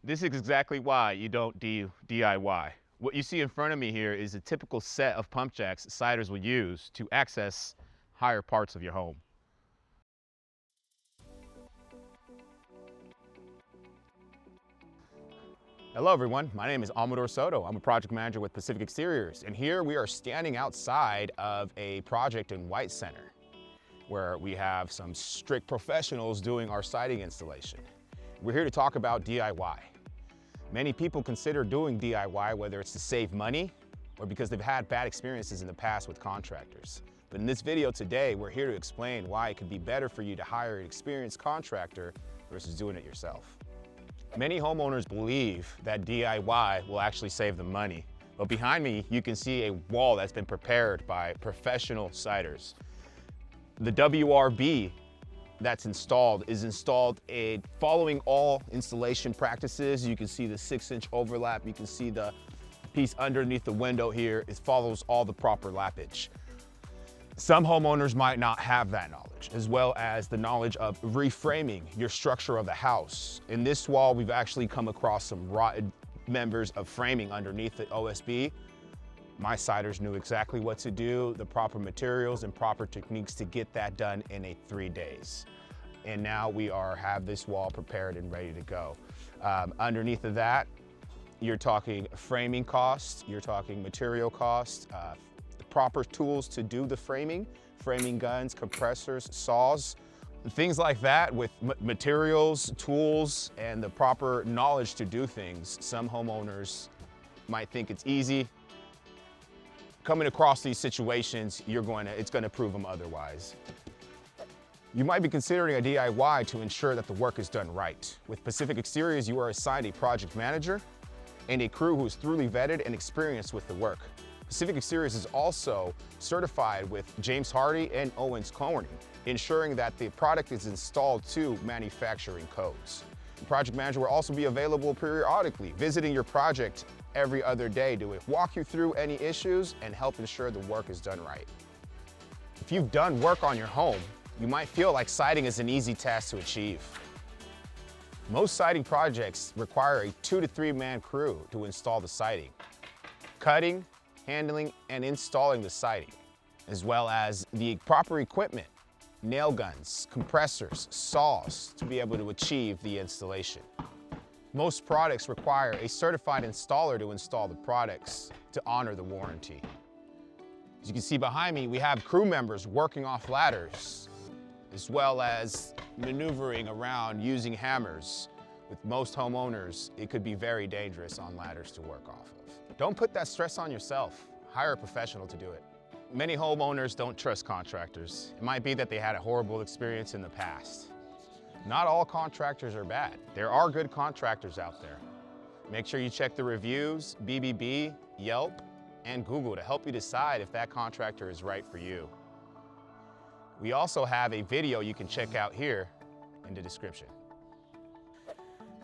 This is exactly why you don't DIY. What you see in front of me here is a typical set of pump jacks siders will use to access higher parts of your home. Hello everyone, my name is Amador Soto. I'm a project manager with Pacific Exteriors, and here we are standing outside of a project in White Center where we have some strict professionals doing our siding installation. We're here to talk about DIY. Many people consider doing DIY whether it's to save money or because they've had bad experiences in the past with contractors. But in this video today, we're here to explain why it could be better for you to hire an experienced contractor versus doing it yourself. Many homeowners believe that DIY will actually save them money. But behind me, you can see a wall that's been prepared by professional siders. The WRB that's installed is installed following all installation practices. You can see the 6-inch overlap. You can see the piece underneath the window here. It follows all the proper lappage. Some homeowners might not have that knowledge, as well as the knowledge of reframing your structure of the house. In this wall, we've actually come across some rotted members of framing underneath the OSB. My siders knew exactly what to do, the proper materials and proper techniques to get that done in 3 days. And now we have this wall prepared and ready to go. Underneath of that, you're talking framing costs, you're talking material costs, the proper tools to do the framing guns, compressors, saws, things like that with materials, tools, and the proper knowledge to do things. Some homeowners might think it's easy. Coming across these situations, it's gonna prove them otherwise. You might be considering a DIY to ensure that the work is done right. With Pacific Exteriors, you are assigned a project manager and a crew who is thoroughly vetted and experienced with the work. Pacific Exteriors is also certified with James Hardie and Owens Corning, ensuring that the product is installed to manufacturing codes. The project manager will also be available periodically, visiting your project every other day to walk you through any issues and help ensure the work is done right. If you've done work on your home, you might feel like siding is an easy task to achieve. Most siding projects require a 2 to 3 man crew to install the siding. Cutting, handling, and installing the siding, as well as the proper equipment, nail guns, compressors, saws to be able to achieve the installation. Most products require a certified installer to install the products to honor the warranty. As you can see behind me, we have crew members working off ladders, as well as maneuvering around using hammers. With most homeowners, it could be very dangerous on ladders to work off of. Don't put that stress on yourself. Hire a professional to do it. Many homeowners don't trust contractors. It might be that they had a horrible experience in the past. Not all contractors are bad. There are good contractors out there. Make sure you check the reviews, BBB, Yelp, and Google to help you decide if that contractor is right for you. We also have a video you can check out here in the description.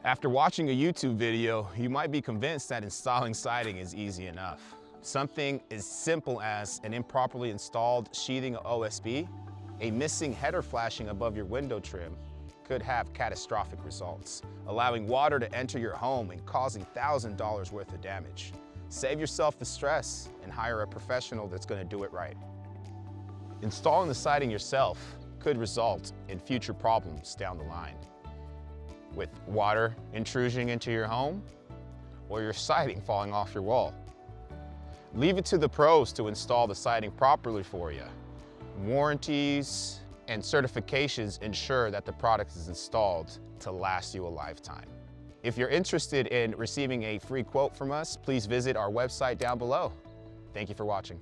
After watching a YouTube video, you might be convinced that installing siding is easy enough. Something as simple as an improperly installed sheathing of OSB, a missing header flashing above your window trim could have catastrophic results, allowing water to enter your home and causing $1,000s worth of damage. Save yourself the stress and hire a professional that's going to do it right. Installing the siding yourself could result in future problems down the line, with water intrusion into your home or your siding falling off your wall. Leave it to the pros to install the siding properly for you. Warranties and certifications ensure that the product is installed to last you a lifetime. If you're interested in receiving a free quote from us, please visit our website down below. Thank you for watching.